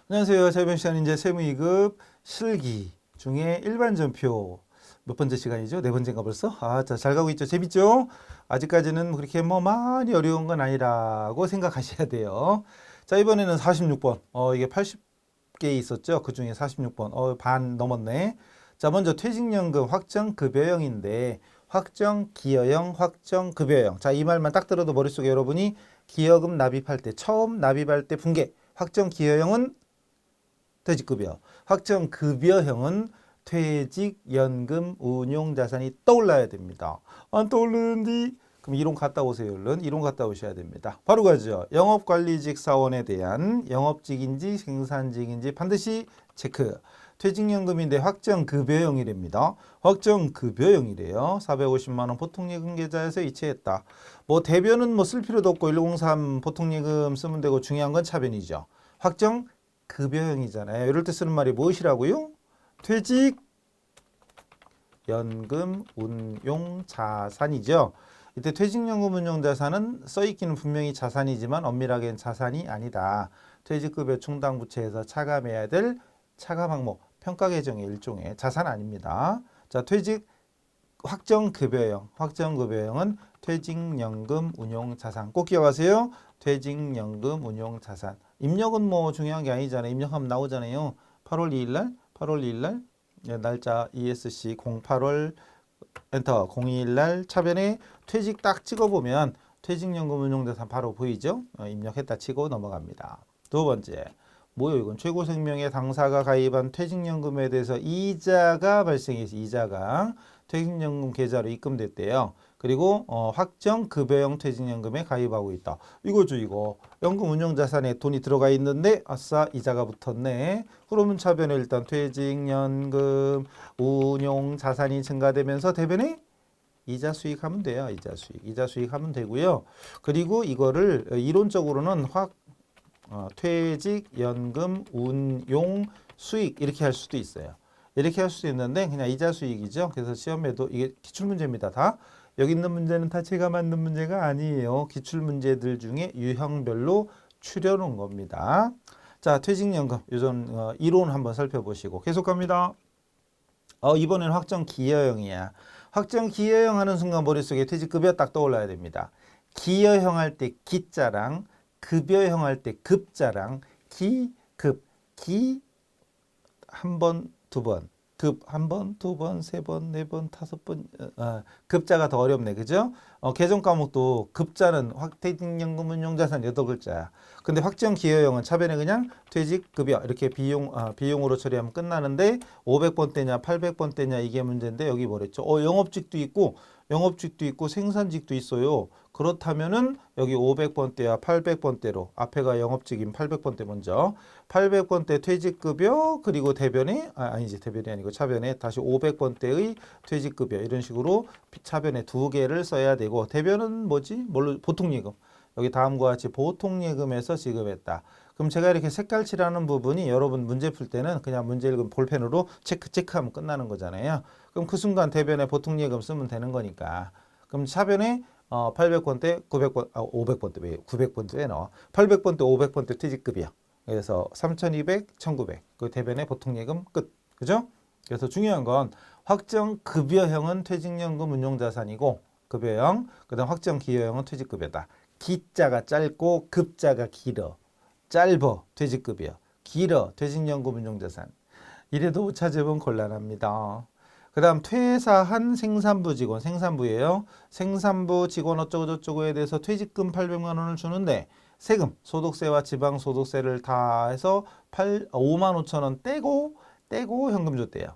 안녕하세요. 자유변 시간 이제 세무 2급 실기 중에 일반 전표 몇 번째 시간이죠? 네 번째인가 벌써? 잘 가고 있죠? 재밌죠? 아직까지는 그렇게 많이 어려운 건 아니라고 생각하셔야 돼요. 자, 이번에는 46번. 이게 80개 있었죠? 그 중에 46번. 반 넘었네. 자, 먼저 퇴직연금 확정급여형인데 확정기여형, 확정급여형. 자, 이 말만 딱 들어도 머릿속에 여러분이 기여금 납입할 때, 처음 납입할 때 분계. 확정기여형은 퇴직급여, 확정급여형은 퇴직연금 운용자산이 떠올라야 됩니다. 안 떠오르는데 그럼 이론 갔다 오세요. 얼른 이론 갔다 오셔야 됩니다. 바로 가죠. 영업관리직 사원에 대한 영업직인지 생산직인지 반드시 체크. 퇴직연금인데 확정급여형이랍니다. 확정급여형이래요. 450만 원 보통예금 계좌에서 이체했다. 뭐 대변은 뭐 쓸 필요도 없고 103 보통예금 쓰면 되고 중요한 건 차변이죠. 확정 급여형이잖아요. 이럴 때 쓰는 말이 무엇이라고요? 퇴직 연금 운용 자산이죠. 이때 퇴직연금 운용 자산은 써있기는 분명히 자산이지만 엄밀하게는 자산이 아니다. 퇴직급여 충당부채에서 차감해야 될 차감 항목 평가 계정의 일종의 자산 아닙니다. 자, 퇴직 확정급여형, 확정급여형은 퇴직연금 운용자산 꼭 기억하세요. 퇴직연금 운용자산. 입력은 뭐 중요한 게 아니잖아요. 입력하면 나오잖아요. 8월 2일날, 8월 2일날 날짜 ESC 08월 엔터 02일날 차변에 퇴직 딱 찍어보면 퇴직연금 운용자산 바로 보이죠? 입력했다 치고 넘어갑니다. 두 번째, 뭐요 이건 최고생명의 당사가 가입한 퇴직연금에 대해서 이자가 발생해서 이자가 퇴직연금 계좌로 입금됐대요. 그리고 확정급여형 퇴직연금에 가입하고 있다. 이거죠 이거. 연금 운용자산에 돈이 들어가 있는데 아싸 이자가 붙었네. 그러면 차변에 일단 퇴직연금 운용자산이 증가되면서 대변에 이자 수익하면 돼요. 이자 수익하면 되고요. 그리고 이거를 이론적으로는 퇴직연금 운용 수익 이렇게 할 수도 있어요. 이렇게 할 수도 있는데 그냥 이자 수익이죠. 그래서 시험에도 이게 기출문제입니다. 다. 여기 있는 문제는 다 제가 만든 문제가 아니에요. 기출문제들 중에 유형별로 추려놓은 겁니다. 자, 퇴직연금 요전 이론 한번 살펴보시고 계속 갑니다. 이번에는 확정기여형이야. 확정기여형 하는 순간 머릿속에 퇴직급여 딱 떠올라야 됩니다. 기여형 할 때 기자랑 급여형 할 때 급자랑 기 한 번, 두 번, 급 한 번, 두 번, 세 번, 네 번, 다섯 번, 급자가 더 어렵네, 그죠? 계정 과목도 급자는 퇴직연금 운용자산 8글자야. 근데 확정기여형은 차변에 그냥 퇴직급여 이렇게 비용으로 처리하면 끝나는데 500번대냐 800번대냐 이게 문제인데 여기 뭐랬죠? 영업직도 있고 생산직도 있어요. 그렇다면은 여기 500번대와 800번대로 앞에가 영업직인 800번대 먼저 800번대 퇴직급여 그리고 대변에 아니지 대변이 아니고 차변에 다시 500번대의 퇴직급여 이런 식으로 차변에 두 개를 써야 되고 대변은 뭐지? 뭘로 보통예금. 여기 다음과 같이 보통예금에서 지급했다. 그럼 제가 이렇게 색깔 칠하는 부분이 여러분 문제 풀 때는 그냥 문제 읽은 볼펜으로 체크하면 끝나는 거잖아요. 그럼 그 순간 대변에 보통예금 쓰면 되는 거니까. 그럼 차변에 800번대, 900번, 500번대 왜 900번대 왜 넣어? 800번대, 500번대 퇴직급이야. 그래서 3,200, 1,900. 그 대변에 보통예금 끝. 그죠? 그래서 중요한 건 확정급여형은 퇴직연금 운용자산이고 급여형, 그다음 확정기여형은 퇴직급여다. 기자가 짧고 급자가 길어. 짧어 퇴직급여, 길어 퇴직연금 운용자산. 이래도 못 찾으면 곤란합니다. 그 다음 퇴사한 생산부 직원, 생산부예요. 생산부 직원 어쩌고저쩌고에 대해서 퇴직금 800만 원을 주는데 세금, 소득세와 지방소득세를 다 해서 5만 5천 원 떼고 현금 줬대요.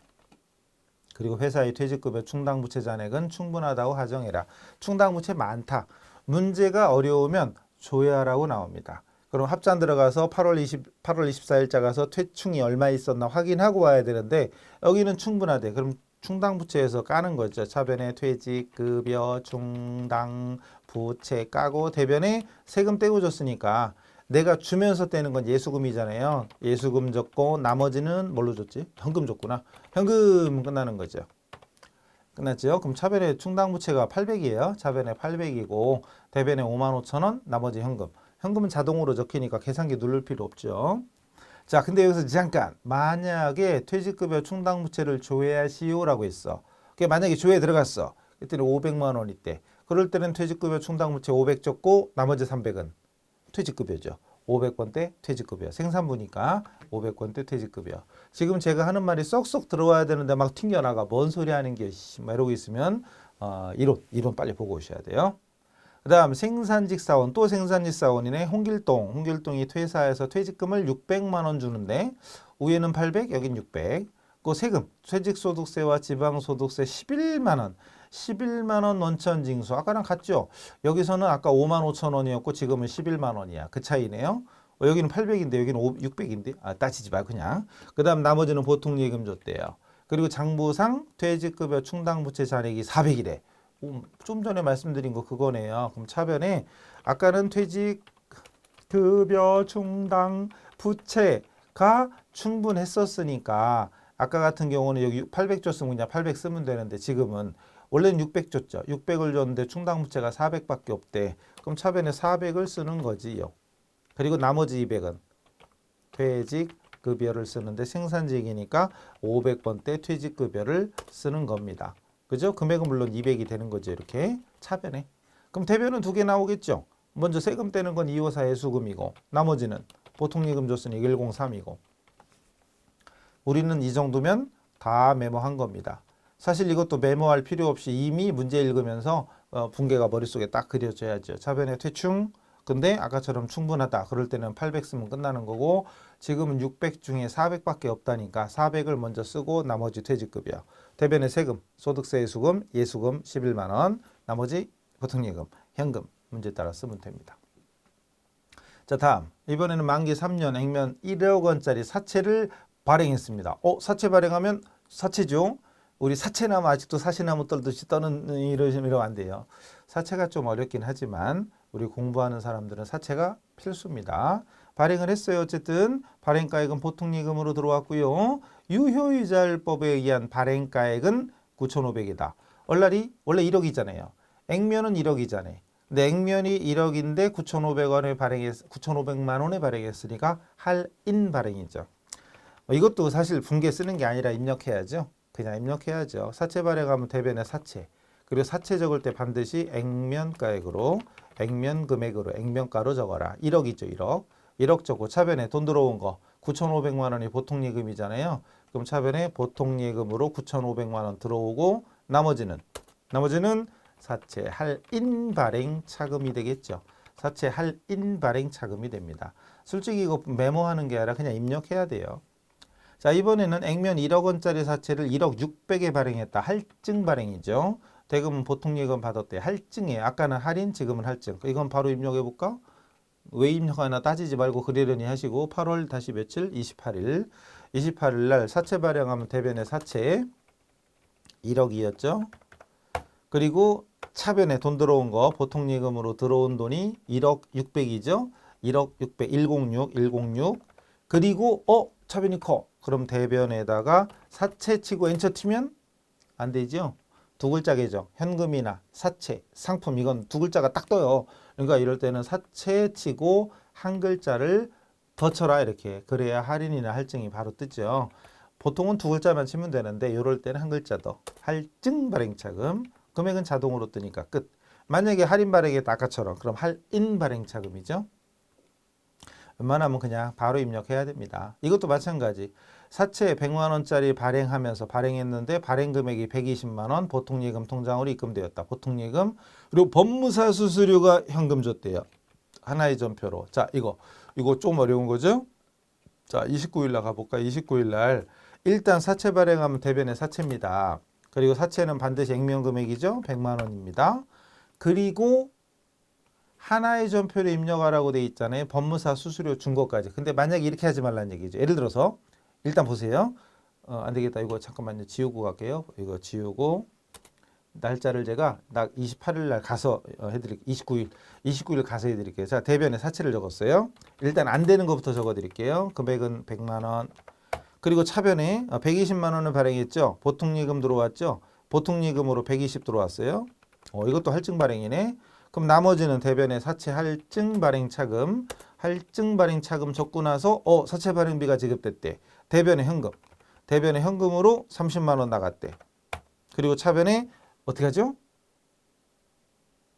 그리고 회사의 퇴직급여 충당부채 잔액은 충분하다고 가정해라. 충당부채 많다. 문제가 어려우면 조회하라고 나옵니다. 그럼 합산 들어가서 8월 24일자 가서 퇴충이 얼마 있었나 확인하고 와야 되는데 여기는 충분하대. 그럼 충당부채에서 까는 거죠. 차변에 퇴직급여 충당부채 까고 대변에 세금 떼고 줬으니까 내가 주면서 떼는 건 예수금이잖아요. 예수금 줬고 나머지는 뭘로 줬지? 현금 줬구나. 현금 끝나는 거죠. 끝났죠? 그럼 차변에 충당부채가 800이에요. 차변에 800이고 대변에 5만 5천 원, 나머지 현금. 현금은 자동으로 적히니까 계산기 누를 필요 없죠. 자, 근데 여기서 잠깐 만약에 퇴직급여 충당부채를 조회하시오라고 했어. 그게 만약에 조회에 들어갔어. 그때는 500만 원이 때. 그럴 때는 퇴직급여 충당부채 500 적고 나머지 300은 퇴직급여죠. 500번대 퇴직급여. 생산부니까 500번대 퇴직급여. 지금 제가 하는 말이 쏙쏙 들어와야 되는데 막 튕겨나가. 뭔 소리 하는 게 막 이러고 있으면 이론 빨리 보고 오셔야 돼요. 그 다음 생산직 사원, 또 생산직 사원이네. 홍길동이 퇴사해서 퇴직금을 600만 원 주는데 위에는 800, 여긴 600. 그 세금, 퇴직소득세와 지방소득세 11만 원. 11만 원 원천 징수. 아까랑 같죠? 여기서는 아까 5만 5천 원이었고 지금은 11만 원이야. 그 차이네요. 여기는 800인데 여기는 600인데 따지지 마 그냥. 그 다음 나머지는 보통 예금 줬대요. 그리고 장부상 퇴직급여 충당부채 잔액이 400이래. 좀 전에 말씀드린 거 그거네요. 그럼 차변에 아까는 퇴직급여 충당 부채가 충분했었으니까 아까 같은 경우는 여기 800 줬으면 그냥 800 쓰면 되는데 지금은 원래는 600 줬죠. 600을 줬는데 충당부채가 400밖에 없대. 그럼 차변에 400을 쓰는 거지요. 그리고 나머지 200은 퇴직급여를 쓰는데 생산직이니까 500번대 퇴직급여를 쓰는 겁니다. 그죠? 금액은 물론 200이 되는 거죠. 이렇게 차변에. 그럼 대변은 두 개 나오겠죠. 먼저 세금 떼는 건 254 예수금이고 나머지는 보통예금 줬으니 103이고 우리는 이 정도면 다 메모한 겁니다. 사실 이것도 메모할 필요 없이 이미 문제 읽으면서 분계가 머릿속에 딱 그려져야죠. 차변에 퇴충. 근데 아까처럼 충분하다. 그럴 때는 800 쓰면 끝나는 거고 지금은 600 중에 400밖에 없다니까 400을 먼저 쓰고 나머지 퇴직급여. 대변의 세금, 소득세 예수금, 예수금 11만 원, 나머지 보통예금, 현금 문제 따라 쓰면 됩니다. 자, 다음 이번에는 만기 3년 액면 1억 원짜리 사채를 발행했습니다. 사채 발행하면 사채죠. 우리 사채나무 아직도 사시나무 떨듯이 떠는 이러시면 안 돼요. 사채가 좀 어렵긴 하지만 우리 공부하는 사람들은 사채가 필수입니다. 발행을 했어요. 어쨌든 발행가액은 보통예금으로 들어왔고요. 유효이자율법에 의한 발행가액은 9,500이다. 원래 1억이잖아요. 액면은 1억이잖아요. 근데 액면이 1억인데 9,500만 원에 발행했으니까 할인 발행이죠. 이것도 사실 분계 쓰는 게 아니라 입력해야죠. 그냥 입력해야죠. 사채 발행하면 대변에 사채. 그리고 사채 적을 때 반드시 액면가액으로, 액면 금액으로, 액면가로 적어라. 1억이죠, 1억. 1억 적고 차변에 돈 들어온 거 9,500만 원이 보통예금이잖아요. 그럼 차변에 보통예금으로 9,500만 원 들어오고 나머지는 사채 할인 발행 차금이 되겠죠. 사채 할인 발행 차금이 됩니다. 솔직히 이거 메모하는 게 아니라 그냥 입력해야 돼요. 자, 이번에는 액면 1억 원짜리 사채를 1억 600에 발행했다. 할증 발행이죠. 대금은 보통예금 받았대. 할증이에요. 아까는 할인, 지금은 할증. 이건 바로 입력해 볼까? 왜 입력하나 따지지 말고 그러려니 하시고 8월 다시 며칠? 28일. 28일 날 사채 발행하면 대변에 사채 1억이었죠. 그리고 차변에 돈 들어온 거 보통예금으로 들어온 돈이 1억 600이죠. 1억 600, 106. 그리고 차변이 커. 그럼 대변에다가 사채 치고 엔터 치면 안 되죠. 두 글자겠죠. 현금이나 사채, 상품 이건 두 글자가 딱 떠요. 그러니까 이럴 때는 사채 치고 한 글자를 더 쳐라 이렇게. 그래야 할인이나 할증이 바로 뜨죠. 보통은 두 글자만 치면 되는데 이럴 때는 한 글자 더. 할증 발행차금. 금액은 자동으로 뜨니까 끝. 만약에 할인 발행했다 아까처럼 그럼 할인 발행차금이죠. 웬만하면 그냥 바로 입력해야 됩니다. 이것도 마찬가지. 사채 100만 원짜리 발행하면서 발행했는데 발행 금액이 120만 원 보통예금 통장으로 입금되었다. 보통예금 그리고 법무사 수수료가 현금 줬대요. 하나의 전표로. 자, 이거 좀 어려운 거죠? 자, 29일 날 가볼까? 29일 날 일단 사채 발행하면 대변에 사채입니다. 그리고 사채는 반드시 액면 금액이죠. 100만 원입니다. 그리고 하나의 전표를 입력하라고 돼 있잖아요. 법무사 수수료 준 것까지. 근데 만약에 이렇게 하지 말라는 얘기죠. 예를 들어서 일단 보세요. 안 되겠다. 이거 잠깐만요. 지우고 갈게요. 이거 지우고 날짜를 제가 28일 날 가서 해드릴게요. 29일 가서 해드릴게요. 자, 대변에 사채를 적었어요. 일단 안 되는 것부터 적어드릴게요. 금액은 100만 원. 그리고 차변에 120만 원을 발행했죠. 보통예금 들어왔죠. 보통예금으로 120 들어왔어요. 이것도 할증 발행이네. 그럼 나머지는 대변에 사채 할증 발행 차금. 할증 발행 차금 적고 나서 사채 발행비가 지급됐대. 대변에 현금. 대변에 현금으로 30만 원 나갔대. 그리고 차변에 어떻게 하죠?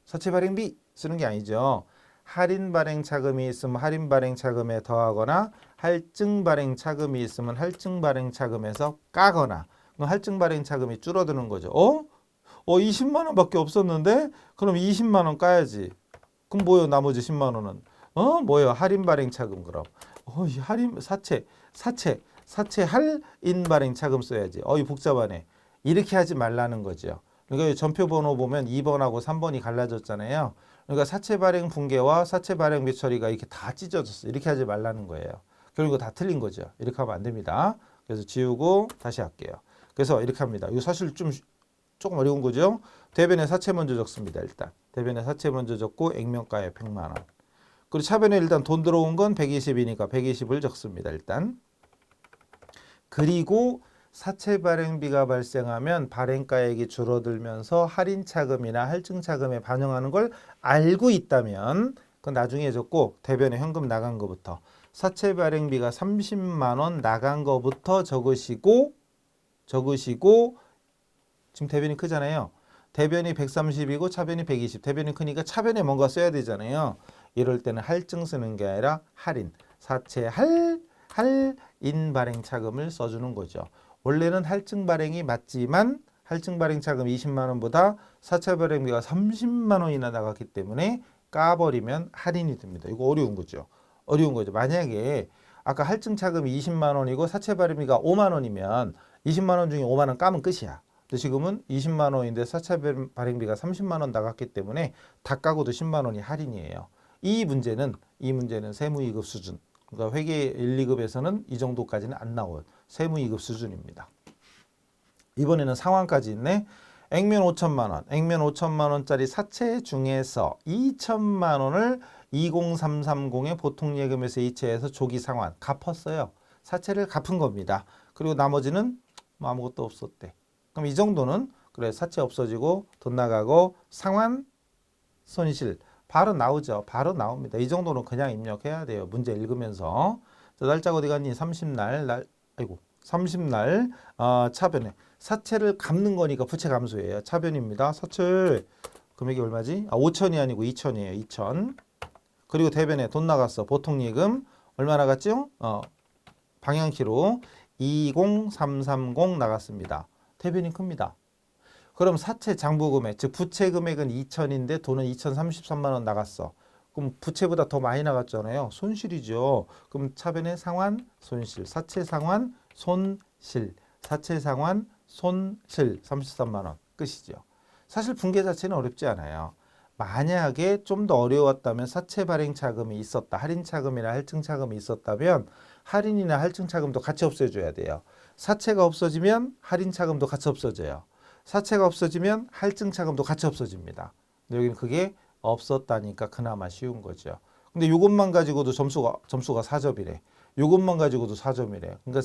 사채 발행비 쓰는 게 아니죠. 할인 발행 차금이 있으면 할인 발행 차금에 더하거나 할증 발행 차금이 있으면 할증 발행 차금에서 까거나 그럼 할증 발행 차금이 줄어드는 거죠. 20만 원밖에 없었는데 그럼 20만 원 까야지. 그럼 뭐요? 나머지 10만 원은 뭐요? 할인 발행 차금 그럼. 이 할인 사채 할인 발행 차금 써야지. 이 복잡하네. 이렇게 하지 말라는 거죠. 그러니까 전표 번호 보면 2번하고 3번이 갈라졌잖아요. 그러니까 사채 발행 분계와 사채 발행비 처리가 이렇게 다 찢어졌어. 이렇게 하지 말라는 거예요. 결국 다 틀린 거죠. 이렇게 하면 안 됩니다. 그래서 지우고 다시 할게요. 그래서 이렇게 합니다. 이거 사실 조금 어려운 거죠. 대변에 사채 먼저 적습니다. 일단 대변에 사채 먼저 적고 액면가에 100만 원. 그리고 차변에 일단 돈 들어온 건 120이니까 120을 적습니다. 일단 그리고 사채 발행비가 발생하면 발행가액이 줄어들면서 할인 차금이나 할증 차금에 반영하는 걸 알고 있다면 그건 나중에 적고 대변에 현금 나간 거부터 사채 발행비가 30만 원 나간 거부터 적으시고 지금 대변이 크잖아요. 대변이 130이고 차변이 120. 대변이 크니까 차변에 뭔가 써야 되잖아요. 이럴 때는 할증 쓰는 게 아니라 할인. 사채 할인 발행 차금을 써주는 거죠. 원래는 할증 발행이 맞지만 할증 발행 차금 20만 원보다 사채 발행비가 30만 원이나 나갔기 때문에 까버리면 할인이 됩니다. 이거 어려운 거죠. 만약에 아까 할증 차금이 20만 원이고 사채 발행비가 5만 원이면 20만 원 중에 5만 원 까면 끝이야. 근데 지금은 20만 원인데 사채 발행비가 30만 원 나갔기 때문에 다 까고도 10만 원이 할인이에요. 이 문제는 세무이급 수준. 그러니까 회계 1, 2급에서는 이 정도까지는 안 나올 세무이급 수준입니다. 이번에는 상환까지 있네. 액면 5천만 원, 액면 5천만 원짜리 사채 중에서 2천만 원을 20330의 보통예금에서 이체해서 조기 상환 갚았어요. 사채를 갚은 겁니다. 그리고 나머지는 뭐 아무것도 없었대. 그럼 이 정도는 그래 사채 없어지고 돈 나가고 상환 손실 바로 나오죠. 바로 나옵니다. 이 정도는 그냥 입력해야 돼요. 문제 읽으면서. 날짜가 어디 갔니? 30날 30날 차변에 사채를 갚는 거니까 부채 감소예요. 차변입니다. 사채 금액이 얼마지? 5천이 아니고 2천이에요. 2천. 그리고 대변에 돈 나갔어. 보통예금 얼마 나갔죠? 방향키로 20330 나갔습니다. 대변이 큽니다. 그럼 사채 장부금액, 즉 부채 금액은 2천인데 돈은 2,033만 원 나갔어. 그럼 부채보다 더 많이 나갔잖아요. 손실이죠. 그럼 차변의 상환, 손실, 사채 상환, 손실, 사채 상환, 손실 33만 원 끝이죠. 사실 분계 자체는 어렵지 않아요. 만약에 좀 더 어려웠다면 사채 발행 차금이 있었다. 할인 차금이나 할증 차금이 있었다면 할인이나 할증 차금도 같이 없애줘야 돼요. 사채가 없어지면 할인 차금도 같이 없어져요. 사채가 없어지면 할증 차금도 같이 없어집니다. 근데 여기는 그게 없었다니까 그나마 쉬운 거죠. 근데 이것만 가지고도 점수가 4점이래. 이것만 가지고도 4점이래. 그러니까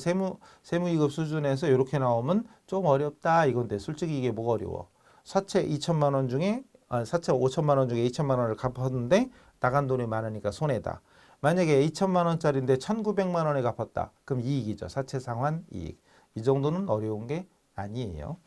세무이급 수준에서 이렇게 나오면 좀 어렵다 이건데 솔직히 이게 뭐가 어려워? 사채 2천만 원 중에 사채 5천만 원 중에 2천만 원을 갚았는데 나간 돈이 많으니까 손해다. 만약에 2천만 원짜리인데 1,900만 원에 갚았다. 그럼 이익이죠. 사채 상환 이익. 이 정도는 어려운 게 아니에요.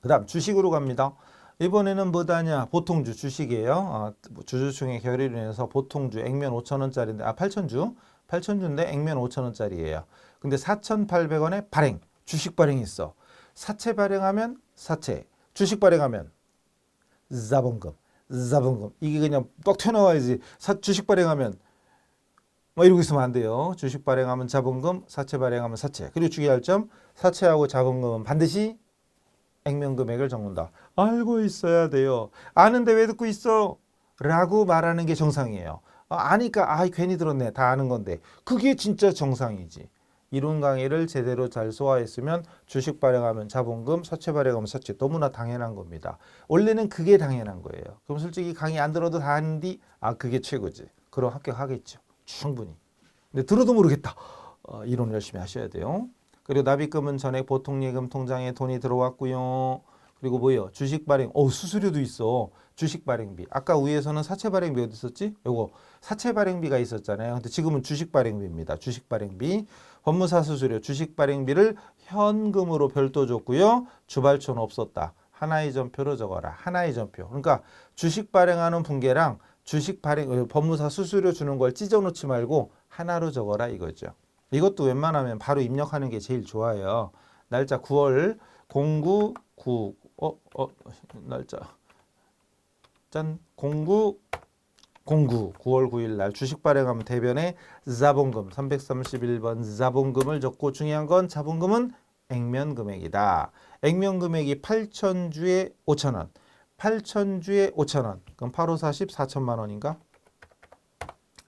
그 다음 주식으로 갑니다. 이번에는 뭐다냐? 보통주 주식이에요. 주주총회 결의로 인해서 보통주 액면 5천원짜리인데 8천주인데 액면 5천원짜리예요. 근데 4,800원에 발행, 주식 발행했어. 사채 발행하면 사채, 주식 발행하면 자본금. 이게 그냥 뻑 튀어나와야지. 주식 발행하면 뭐 이러고 있으면 안 돼요. 주식 발행하면 자본금, 사채 발행하면 사채. 그리고 주의할 점, 사채하고 자본금은 반드시 액면 금액을 적는다. 알고 있어야 돼요. 아는데 왜 듣고 있어? 라고 말하는 게 정상이에요. 아니까 괜히 들었네. 다 아는 건데. 그게 진짜 정상이지. 이론 강의를 제대로 잘 소화했으면 주식 발행하면 자본금, 사채 발행하면 사채. 너무나 당연한 겁니다. 원래는 그게 당연한 거예요. 그럼 솔직히 강의 안 들어도 다 아는데 그게 최고지. 그럼 합격하겠죠. 충분히. 근데 들어도 모르겠다. 이론 열심히 하셔야 돼요. 그리고 납입금은 전액 보통예금 통장에 돈이 들어왔고요. 그리고 뭐예요? 주식 발행. 수수료도 있어. 주식 발행비. 아까 위에서는 사채 발행비 어디 있었지? 요거 사채 발행비가 있었잖아요. 근데 지금은 주식 발행비입니다. 주식 발행비. 법무사 수수료, 주식 발행비를 현금으로 별도 줬고요. 주발초는 없었다. 하나의 전표로 적어라. 하나의 전표. 그러니까 주식 발행하는 분계랑 주식 발행 법무사 수수료 주는 걸 찢어 놓지 말고 하나로 적어라 이거죠. 이것도 웬만하면 바로 입력하는 게 제일 좋아요. 날짜 9월 09 날짜 짠 09 9월 9일 날 주식 발행하면 대변에 자본금 331번 자본금을 적고 중요한 건 자본금은 액면 금액이다. 액면 금액이 8,000주에 5,000원. 8,000주에 5,000원. 그럼 8, 5, 40 4천만 원인가?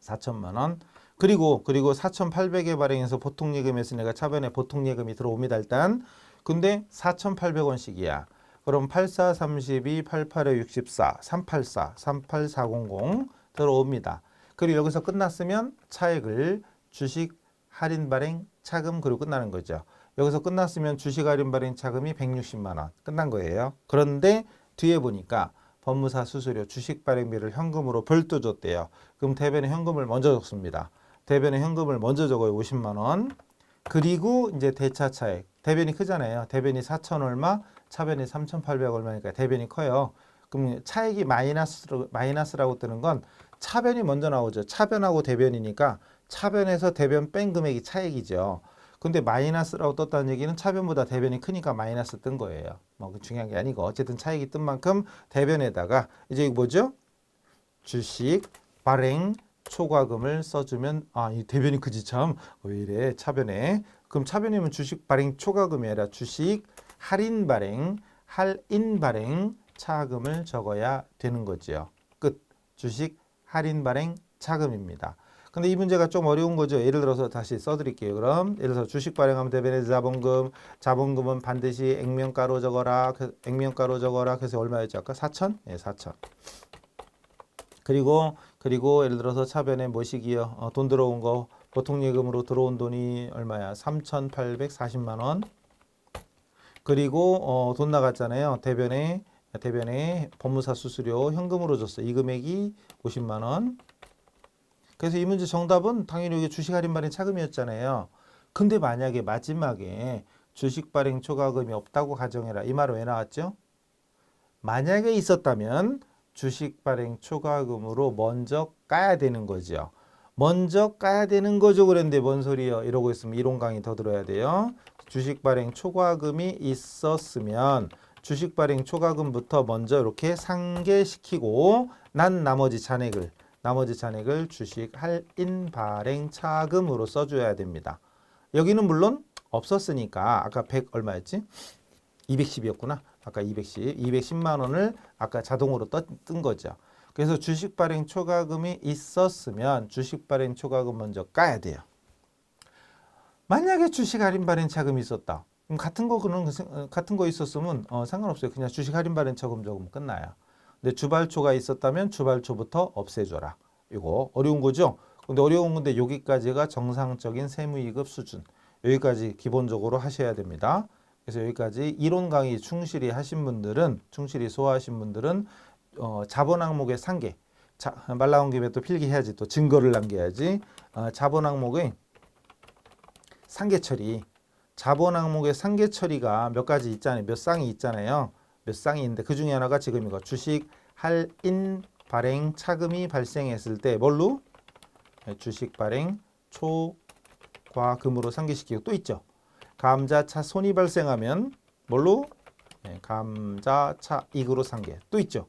4천만 원. 그리고 4,800에 발행해서 보통예금했으니까 차변에 보통예금이 들어옵니다. 일단. 근데 4,800원씩이야. 그럼 84, 32, 88에 64, 384, 38400 들어옵니다. 그리고 여기서 끝났으면 차액을 주식 할인 발행 차금 그리고 끝나는 거죠. 여기서 끝났으면 주식 할인 발행 차금이 160만 원 끝난 거예요. 그런데 뒤에 보니까 법무사 수수료 주식 발행비를 현금으로 별도 줬대요. 그럼 대변에 현금을 먼저 적습니다. 대변에 현금을 먼저 적어요. 50만 원. 그리고 이제 대차 차액. 대변이 크잖아요. 대변이 4천 얼마, 차변이 3,800 얼마니까 대변이 커요. 그럼 차액이 마이너스라고 뜨는 건 차변이 먼저 나오죠. 차변하고 대변이니까 차변에서 대변 뺀 금액이 차액이죠. 근데 마이너스라고 떴다는 얘기는 차변보다 대변이 크니까 마이너스 뜬 거예요. 뭐 중요한 게 아니고 어쨌든 차익이 뜬 만큼 대변에다가 이제 이거 뭐죠? 주식 발행 초과금을 써주면 이 대변이 크지 참 왜 이래 차변에 그럼 차변이면 주식 발행 초과금이 아니라 주식 할인 발행 차금을 적어야 되는 거죠. 끝. 주식 할인 발행 차금입니다. 근데 이 문제가 좀 어려운 거죠. 예를 들어서 다시 써드릴게요. 그럼 예를 들어서 주식 발행하면 대변에 자본금은 반드시 액면가로 적어라. 그래서 얼마였죠? 아까 4천? 네, 4천. 그리고 예를 들어서 차변에 뭐시기요? 돈 들어온 거 보통예금으로 들어온 돈이 얼마야? 3,840만 원. 그리고 돈 나갔잖아요. 대변에 법무사 수수료 현금으로 줬어. 이 금액이 50만 원. 그래서 이 문제 정답은 당연히 여기 주식 할인 발행 차금이었잖아요. 근데 만약에 마지막에 주식 발행 초과금이 없다고 가정해라. 이 말은 왜 나왔죠? 만약에 있었다면 주식 발행 초과금으로 먼저 까야 되는 거죠. 먼저 까야 되는 거죠. 그랬는데 뭔 소리예요? 이러고 있으면 이론 강의 더 들어야 돼요. 주식 발행 초과금이 있었으면 주식 발행 초과금부터 먼저 이렇게 상계시키고 난 나머지 잔액을 주식 할인 발행 차금으로 써줘야 됩니다. 여기는 물론 없었으니까 아까 100 얼마였지? 210이었구나. 아까 210만 원을 아까 자동으로 뜬 거죠. 그래서 주식 발행 초과금이 있었으면 주식 발행 초과금 먼저 까야 돼요. 만약에 주식 할인 발행 차금이 있었다. 그럼 같은 거 있었으면 상관없어요. 그냥 주식 할인 발행 차금 적으면 끝나요. 근데 주발초가 있었다면 주발초부터 없애줘라. 이거 어려운 거죠? 근데 어려운 건데 여기까지가 정상적인 세무이급 수준. 여기까지 기본적으로 하셔야 됩니다. 그래서 여기까지 이론 강의 충실히 소화하신 분들은 자본 항목의 상계. 말 나온 김에 또 필기해야지. 또 증거를 남겨야지. 자본 항목의 상계 처리. 자본 항목의 상계 처리가 몇 가지 있잖아요. 몇 쌍이 있잖아요. 몇 쌍이 있는데 그 중에 하나가 지금 이거 주식 할인 발행 차금이 발생했을 때 뭘로? 주식 발행 초과금으로 상계시키고 또 있죠. 감자차 손이 발생하면 뭘로? 감자차 이익으로 상계 또 있죠.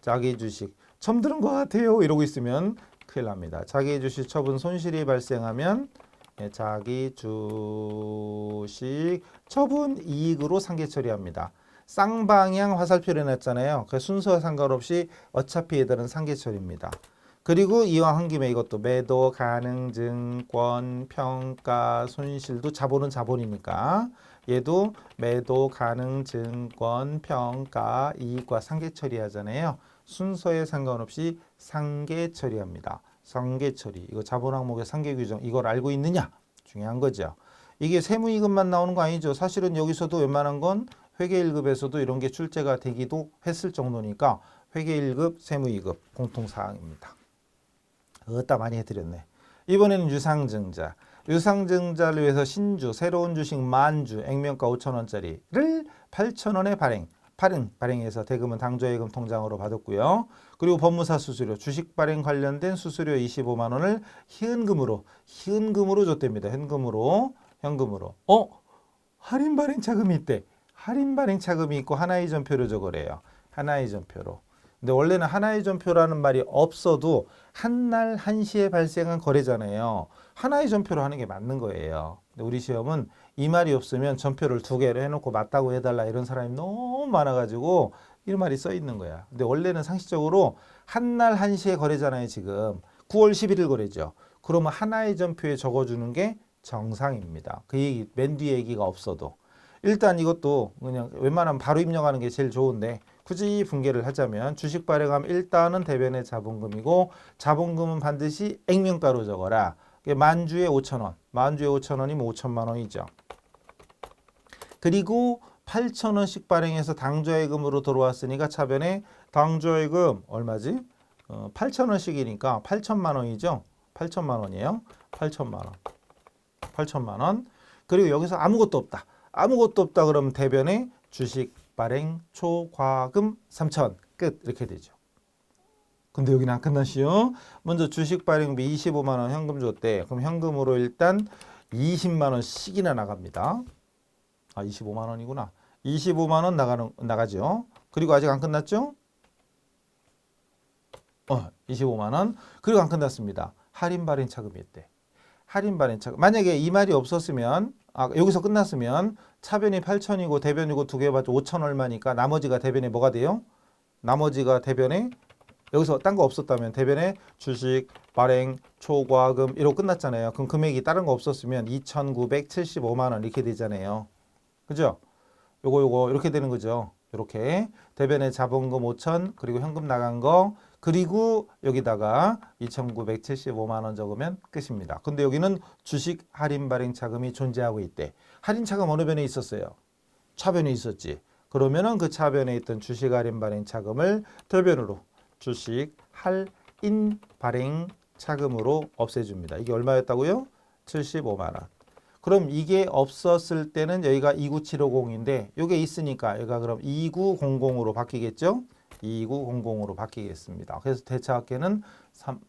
자기 주식 처음 들은 것 같아요. 이러고 있으면 큰일 납니다. 자기 주식 처분 손실이 발생하면 자기 주식 처분 이익으로 상계 처리합니다. 쌍방향 화살표 해놨잖아요. 그 순서와 상관없이 어차피 얘들은 상계 처리입니다. 그리고 이왕 한 김에 이것도 매도 가능 증권 평가 손실도 자본은 자본이니까 얘도 매도 가능 증권 평가 이익과 상계 처리하잖아요. 순서에 상관없이 상계 처리합니다. 상계 처리. 이거 자본 항목의 상계 규정 이걸 알고 있느냐? 중요한 거죠. 이게 세무이익만 나오는 거 아니죠. 사실은 여기서도 웬만한 건 회계 1급에서도 이런 게 출제가 되기도 했을 정도니까 회계 1급, 세무 2급 공통사항입니다. 어따 많이 해드렸네. 이번에는 유상증자. 유상증자를 위해서 신주, 새로운 주식 만주, 액면가 5,000원짜리를 8,000원에 발행해서 대금은 당좌예금 통장으로 받았고요. 그리고 법무사 수수료, 주식 발행 관련된 수수료 25만 원을 현금으로 줬답니다. 현금으로. 할인 발행 차금이 있대. 할인 발행 차금이 있고 하나의 전표로 적으래요. 하나의 전표로. 근데 원래는 하나의 전표라는 말이 없어도 한날 한시에 발생한 거래잖아요. 하나의 전표로 하는 게 맞는 거예요. 근데 우리 시험은 이 말이 없으면 전표를 두 개로 해놓고 맞다고 해달라 이런 사람이 너무 많아가지고 이 말이 써 있는 거야. 근데 원래는 상식적으로 한날 한시에 거래잖아요. 지금 9월 11일 거래죠. 그러면 하나의 전표에 적어주는 게 정상입니다. 그 얘기 맨 뒤에 얘기가 없어도. 일단 이것도 그냥 웬만하면 바로 입력하는 게 제일 좋은데 굳이 분개를 하자면 주식 발행하면 일단은 대변의 자본금이고 자본금은 반드시 액면가로 적어라. 만주에 5,000원. 만주에 5,000원이면 5천만 원이죠. 그리고 8,000원씩 발행해서 당좌예금으로 들어왔으니까 차변에 당좌예금 얼마지? 8,000원씩이니까 8천만 원이죠. 8천만 원이에요. 8천만 원. 8천만 원. 그리고 여기서 아무것도 없다. 아무것도 없다 그러면 대변에 주식 발행 초과금 3천 끝 이렇게 되죠. 근데 여기는 안 끝났시요. 먼저 주식 발행비 25만 원 현금 줬대. 그럼 현금으로 일단 20만 원씩이나 나갑니다. 25만 원이구나. 25만 원 나가죠. 그리고 아직 안 끝났죠? 25만 원. 그리고 안 끝났습니다. 할인 발행 차금이 있대. 할인 발행 차금. 만약에 이 말이 없었으면 여기서 끝났으면 차변이 8천이고 대변이고 두 개 봐도 5천 얼마니까 나머지가 대변에 뭐가 돼요? 나머지가 대변에 여기서 딴 거 없었다면 대변에 주식, 발행, 초과금 이러고 끝났잖아요. 그럼 금액이 다른 거 없었으면 2,975만 원 이렇게 되잖아요. 그죠? 요거 이렇게 되는 거죠. 이렇게 대변에 자본금 5천 그리고 현금 나간 거 그리고 여기다가 2,975만 원 적으면 끝입니다. 근데 여기는 주식 할인 발행 차금이 존재하고 있대. 할인 차금 어느 변에 있었어요? 차변에 있었지. 그러면은 그 차변에 있던 주식 할인 발행 차금을 대변으로 주식 할인 발행 차금으로 없애줍니다. 이게 얼마였다고요? 75만 원. 그럼 이게 없었을 때는 여기가 29750인데 이게 있으니까 여기가 그럼 2900으로 바뀌겠죠? 2900으로 바뀌겠습니다. 그래서 대차학계는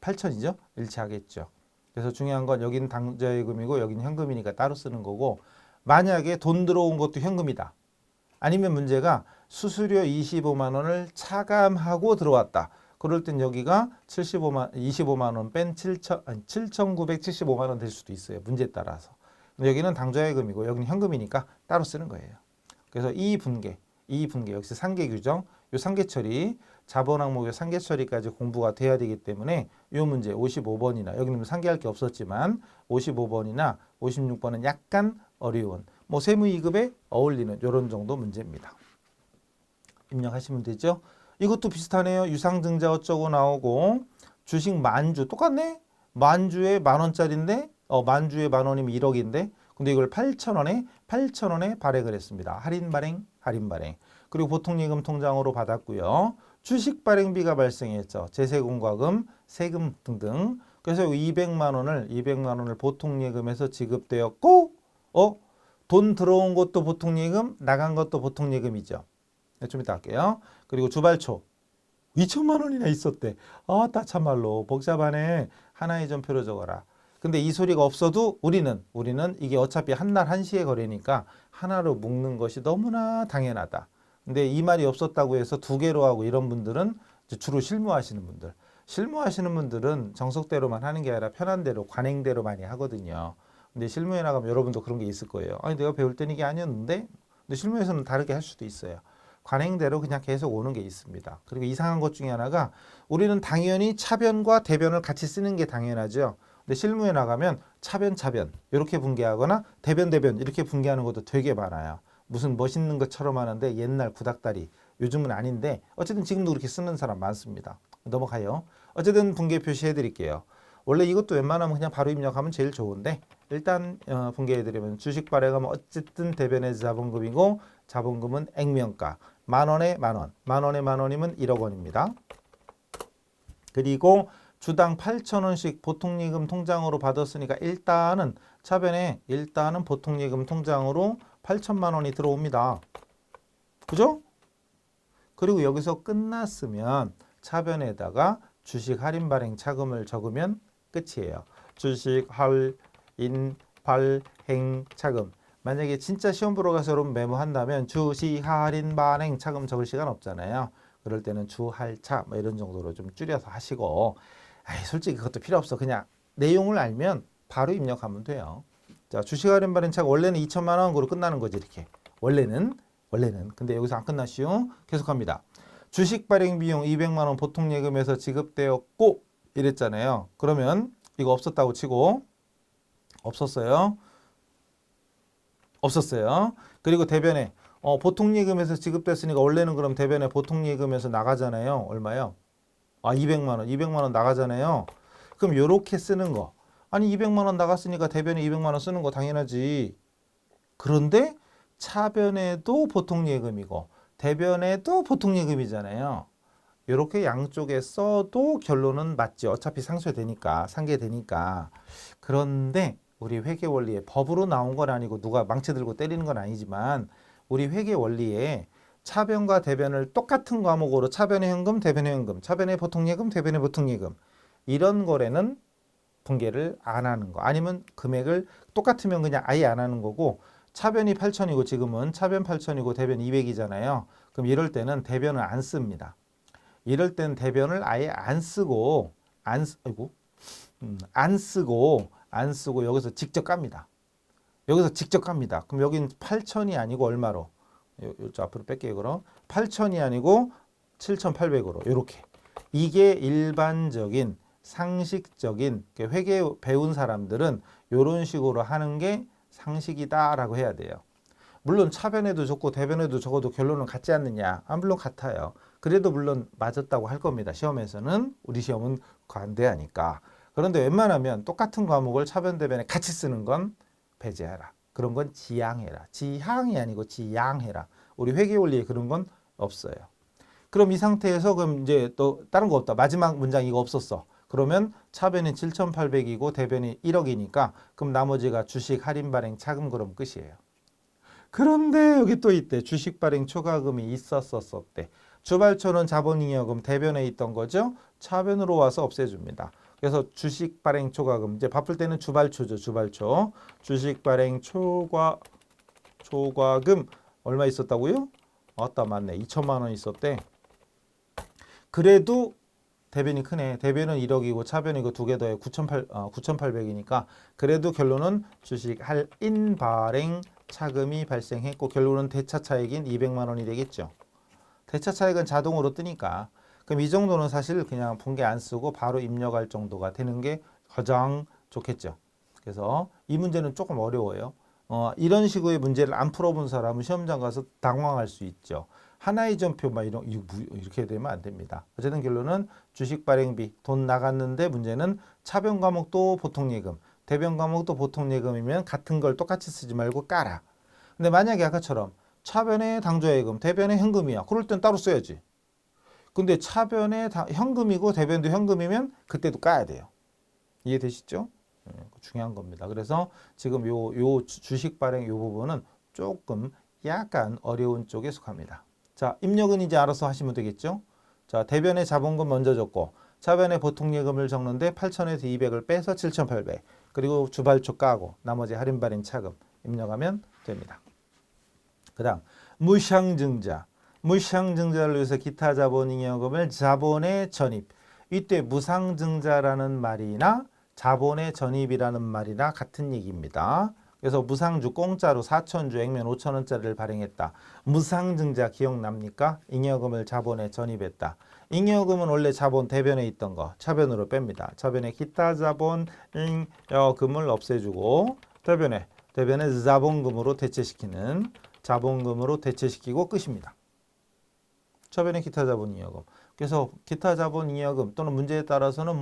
8천이죠? 일치하겠죠. 그래서 중요한 건 여기는 당좌예금이고 여기는 현금이니까 따로 쓰는 거고 만약에 돈 들어온 것도 현금이다. 아니면 문제가 수수료 25만 원을 차감하고 들어왔다. 그럴 땐 여기가 25만 원 뺀 7,975만 원 될 수도 있어요. 문제에 따라서. 여기는 당좌예금이고 여기는 현금이니까 따로 쓰는 거예요. 그래서 이 분계 역시 상계 규정, 요 상계 처리, 자본 항목의 상계 처리까지 공부가 돼야 되기 때문에 이 문제 55번이나 여기는 상계할 게 없었지만 55번이나 56번은 약간 어려운 뭐 세무 2급에 어울리는 이런 정도 문제입니다. 입력하시면 되죠. 이것도 비슷하네요. 유상증자 어쩌고 나오고 주식 만주 똑같네. 만주에 만 원짜리인데 만주에 만 원이면 1억인데 근데 이걸 8,000원에 발행을 했습니다. 할인 발행. 그리고 보통예금 통장으로 받았고요. 주식 발행비가 발생했죠. 제세공과금, 세금 등등. 그래서 200만 원을 보통예금에서 지급되었고 돈 들어온 것도 보통예금, 나간 것도 보통예금이죠. 좀 이따 할게요. 그리고 주발초 2천만 원이나 있었대. 나 참말로 복잡하네. 하나의 전표로 적어라. 근데 이 소리가 없어도 우리는 이게 어차피 한날 한시에 거래니까 하나로 묶는 것이 너무나 당연하다. 근데 이 말이 없었다고 해서 두 개로 하고 이런 분들은 주로 실무하시는 분들은 정석대로만 하는 게 아니라 편한 대로 관행대로 많이 하거든요. 근데 실무에 나가면 여러분도 그런 게 있을 거예요. 아니 내가 배울 때는 이게 아니었는데 근데 실무에서는 다르게 할 수도 있어요. 관행대로 그냥 계속 오는 게 있습니다. 그리고 이상한 것 중에 하나가 우리는 당연히 차변과 대변을 같이 쓰는 게 당연하죠. 근데 실무에 나가면 차변 이렇게 분개하거나 대변 이렇게 분개하는 것도 되게 많아요. 무슨 멋있는 것처럼 하는데 옛날 구닥다리 요즘은 아닌데 어쨌든 지금도 그렇게 쓰는 사람 많습니다. 넘어가요. 어쨌든 분개 표시해 드릴게요. 원래 이것도 웬만하면 그냥 바로 입력하면 제일 좋은데 일단 분개해 드리면 주식 발행하면 어쨌든 대변의 자본금이고 자본금은 액면가. 만 원에 만 원. 만 원에 만 원이면 1억 원입니다. 그리고 주당 8,000원씩 보통예금 통장으로 받았으니까 일단은 차변에 일단은 보통예금 통장으로 8천만 원이 들어옵니다. 그죠? 그리고 여기서 끝났으면 차변에다가 주식 할인 발행 차금을 적으면 끝이에요. 주식 할인 발행 차금. 만약에 진짜 시험 보러 가서 여러분 메모한다면 주식 할인 발행 차금 적을 시간 없잖아요. 그럴 때는 주할차 뭐 이런 정도로 좀 줄여서 하시고, 솔직히 그것도 필요 없어. 그냥 내용을 알면 바로 입력하면 돼요. 자, 주식 할인 발행 차금 원래는 2천만 원으로 끝나는 거지 이렇게. 원래는 근데 여기서 안 끝났슈. 계속합니다. 주식 발행 비용 200만 원 보통 예금에서 지급되었고 이랬잖아요. 그러면 이거 없었다고 치고 없었어요. 그리고 대변에 보통 예금에서 지급됐으니까 원래는 그럼 대변에 보통 예금에서 나가잖아요. 얼마요? 200만 원. 200만 원 나가잖아요. 그럼 요렇게 쓰는 거. 아니 200만 원 나갔으니까 대변에 200만 원 쓰는 거 당연하지. 그런데 차변에도 보통 예금이고 대변에도 보통 예금이잖아요. 이렇게 양쪽에 써도 결론은 맞죠. 어차피 상쇄되니까, 상계되니까. 그런데 우리 회계 원리에 법으로 나온 건 아니고 누가 망치 들고 때리는 건 아니지만 우리 회계 원리에 차변과 대변을 똑같은 과목으로 차변의 현금, 대변의 현금, 차변의 보통 예금, 대변의 보통 예금 이런 거래는 분개를 안 하는 거. 아니면 금액을 똑같으면 그냥 아예 안 하는 거고 차변이 8천이고 지금은 차변 8천이고 대변 200이잖아요. 그럼 이럴 때는 대변을 안 씁니다. 이럴 땐 대변을 아예 안 쓰고 안 쓰고 여기서 직접 깝니다. 그럼 여긴 8천이 아니고 얼마로? 요쪽 앞으로 뺄게요. 그럼 8천이 아니고 7,800으로 이렇게. 이게 일반적인 상식적인 회계 배운 사람들은 이런 식으로 하는 게 상식이다라고 해야 돼요. 물론 차변에도 적고 대변에도 적어도 결론은 같지 않느냐? 물론 같아요. 그래도 물론 맞았다고 할 겁니다. 시험에서는 우리 시험은 관대하니까. 그런데 웬만하면 똑같은 과목을 차변 대변에 같이 쓰는 건 배제하라. 그런 건 지양해라. 지향이 아니고 지양해라. 우리 회계 원리에 그런 건 없어요. 그럼 이 상태에서 그럼 이제 또 다른 거 없다. 마지막 문장 이거 없었어. 그러면 차변이 7,800이고 대변이 1억이니까 그럼 나머지가 주식 할인 발행 차금 그럼 끝이에요. 그런데 여기 또 있대. 주식 발행 초과금이 있었었대. 주발초는 자본잉여금 대변에 있던 거죠. 차변으로 와서 없애줍니다. 그래서 주식 발행 초과금 이제 바쁠 때는 주발초죠. 주발초. 주식 발행 초과금 얼마 있었다고요? 아따 맞네. 2천만 원 있었대. 그래도 대변이 크네. 대변은 1억이고 차변이고 두 개 더해 9,800이니까 그래도 결론은 주식 할인 발행 차금이 발생했고 결론은 대차 차익인 200만 원이 되겠죠. 대차 차익은 자동으로 뜨니까 그럼 이 정도는 사실 그냥 분개 안 쓰고 바로 입력할 정도가 되는 게 가장 좋겠죠. 그래서 이 문제는 조금 어려워요. 이런 식의 문제를 안 풀어본 사람은 시험장 가서 당황할 수 있죠. 하나의 점표 이렇게 되면 안 됩니다. 어쨌든 결론은 주식 발행비 돈 나갔는데 문제는 차변 과목도 보통 예금, 대변 과목도 보통 예금이면 같은 걸 똑같이 쓰지 말고 깔아. 근데 만약에 아까처럼 차변에 당좌예금, 대변에 현금이야. 그럴 땐 따로 써야지. 근데 차변에 현금이고 대변도 현금이면 그때도 까야 돼요. 이해되시죠? 중요한 겁니다. 그래서 지금 요 주식 발행 요 부분은 조금 약간 어려운 쪽에 속합니다. 자, 입력은 이제 알아서 하시면 되겠죠? 자, 대변에 자본금 먼저 적고 차변에 보통 예금을 적는데 8천에서 200을 빼서 7,800. 그리고 주발초 까고 나머지 할인 발행 차금 입력하면 됩니다. 그다음 무상증자. 무상증자를 위해서 기타 자본잉여금을 자본에 전입. 이때 무상증자라는 말이나 자본의 전입이라는 말이나 같은 얘기입니다. 그래서 무상주 공짜로 4천주 액면 5천원짜리를 발행했다. 무상증자 기억납니까? 잉여금을 자본에 전입했다. 잉여금은 원래 자본 대변에 있던 거 차변으로 뺍니다. 차변에 기타 자본 잉여금을 없애주고 대변에 자본금으로 대체시키는 자본금으로 대체시키고 끝입니다. 차변에 기타 자본 잉여금. 그래서 기타 자본 잉여금 또는 문제에 따라서는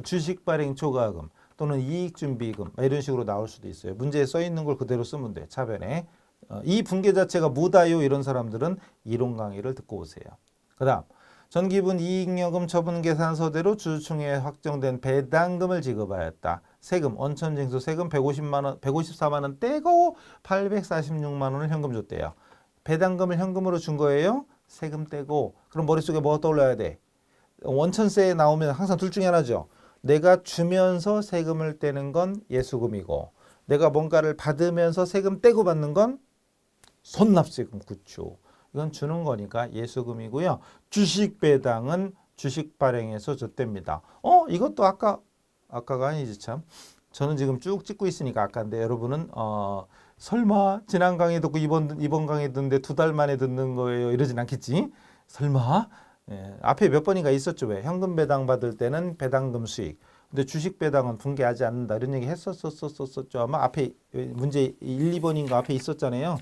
주식 발행 초과금 또는 이익 준비금 이런 식으로 나올 수도 있어요. 문제에 써 있는 걸 그대로 쓰면 돼. 차변에 이 분계 자체가 무다요 이런 사람들은 이론 강의를 듣고 오세요. 그 다음 전기분 이익여금 처분 계산서대로 주주총회에 확정된 배당금을 지급하였다. 세금 원천징수 세금 154만 원 떼고 846만 원을 현금 줬대요. 배당금을 현금으로 준 거예요. 세금 떼고 그럼 머릿속에 뭐가 떠올라야 돼? 원천세에 나오면 항상 둘 중에 하나죠. 내가 주면서 세금을 떼는 건 예수금이고 내가 뭔가를 받으면서 세금 떼고 받는 건 손납세금 구축. 이건 주는 거니까 예수금이고요. 주식 배당은 주식 발행에서 줬답니다. 이것도 아까가 아니지 참. 저는 지금 쭉 찍고 있으니까 아까인데 여러분은 설마 지난 강의 듣고 이번 강의 듣는데 2달 만에 듣는 거예요. 이러진 않겠지? 설마? 예, 앞에 몇 번인가 있었죠. 왜? 현금 배당 받을 때는 배당금 수익. 근데 주식 배당은 분개하지 않는다. 이런 얘기 했었죠. 아마 앞에 문제 1, 2번인가 앞에 있었잖아요.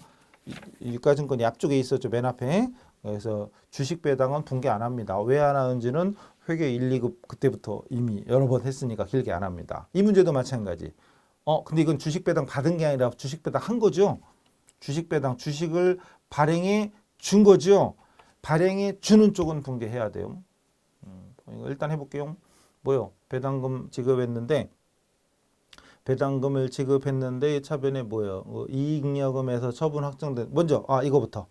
유가증권이 앞쪽에 있었죠. 맨 앞에. 그래서 주식 배당은 분개 안 합니다. 왜 안 하는지는 회계 1, 2급 그때부터 이미 여러 번 했으니까 길게 안 합니다. 이 문제도 마찬가지. 근데 이건 주식 배당 받은 게 아니라 주식 배당 한 거죠. 주식 배당, 주식을 발행해 준 거죠. 발행해 주는 쪽은 분개해야 돼요. 이거 일단 해볼게요. 뭐요? 배당금 지급했는데 배당금을 지급했는데 차변에 뭐요? 이익여금에서 처분 확정된 먼저 이거부터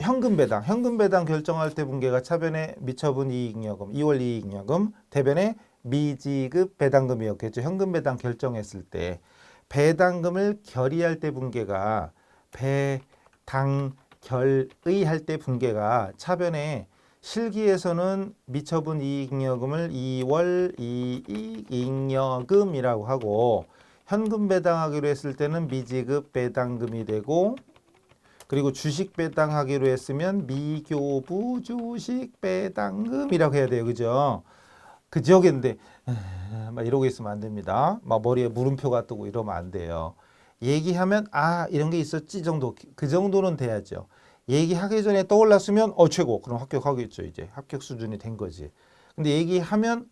현금 배당 결정할 때 분개가 차변에 미처분 이익여금 2월 이익여금 대변에 미지급 배당금이었겠죠. 현금 배당 결정했을 때 배당금을 결의할 때 분개가 배당결의 할 때 분개가 차변에 실기에서는 미처분 이익여금을 2월 이익여금이라고 하고 현금 배당하기로 했을 때는 미지급 배당금이 되고 그리고 주식 배당하기로 했으면 미교부 주식 배당금이라고 해야 돼요. 그죠? 그저겠는데 막 이러고 있으면 안 됩니다. 막 머리에 물음표가 뜨고 이러면 안 돼요. 얘기하면 이런 게 있었지 정도 그 정도는 돼야죠. 얘기하기 전에 떠올랐으면 최고 그럼 합격하겠죠. 이제 합격 수준이 된 거지. 근데 얘기하면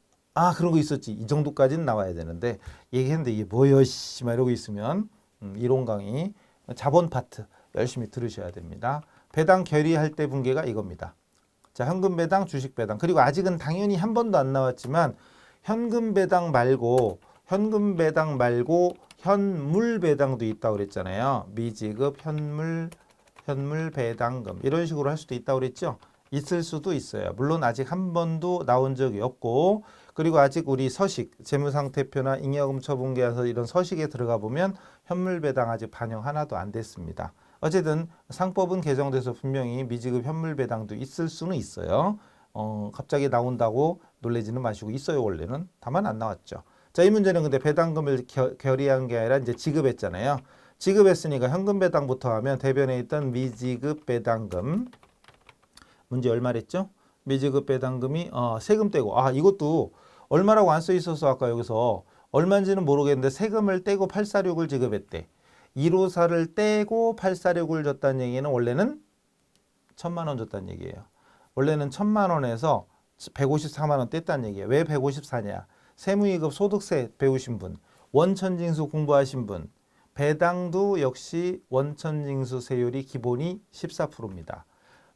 그런 거 있었지 이 정도까지는 나와야 되는데 얘기했는데 이게 뭐여 씨 막 이러고 있으면 이론 강의 자본 파트 열심히 들으셔야 됩니다. 배당 결의할 때 분개가 이겁니다. 자, 현금 배당, 주식 배당. 그리고 아직은 당연히 한 번도 안 나왔지만 현금 배당 말고 현물 배당도 있다고 그랬잖아요. 미지급 현물 배당금 이런 식으로 할 수도 있다고 그랬죠. 있을 수도 있어요. 물론 아직 한 번도 나온 적이 없고 그리고 아직 우리 서식 재무상태표나 잉여금 처분계에서 이런 서식에 들어가 보면 현물 배당 아직 반영 하나도 안 됐습니다. 어쨌든 상법은 개정돼서 분명히 미지급 현물 배당도 있을 수는 있어요. 갑자기 나온다고 놀라지는 마시고 있어요. 원래는. 다만 안 나왔죠. 자, 이 문제는 근데 배당금을 결의한 게 아니라 이제 지급했잖아요. 지급했으니까 현금 배당부터 하면 대변에 있던 미지급 배당금 문제 얼마랬죠? 미지급 배당금이 세금 떼고 이것도 얼마라고 안 써 있어서 아까 여기서 얼마인지는 모르겠는데 세금을 떼고 846을 지급했대. 154를 떼고 846을 줬다는 얘기는 원래는 1,000만 원 줬다는 얘기예요. 원래는 1,000만 원에서 154만 원 뗐다는 얘기예요. 왜 154냐? 세무이급 소득세 배우신 분, 원천징수 공부하신 분, 배당도 역시 원천징수 세율이 기본이 14%입니다.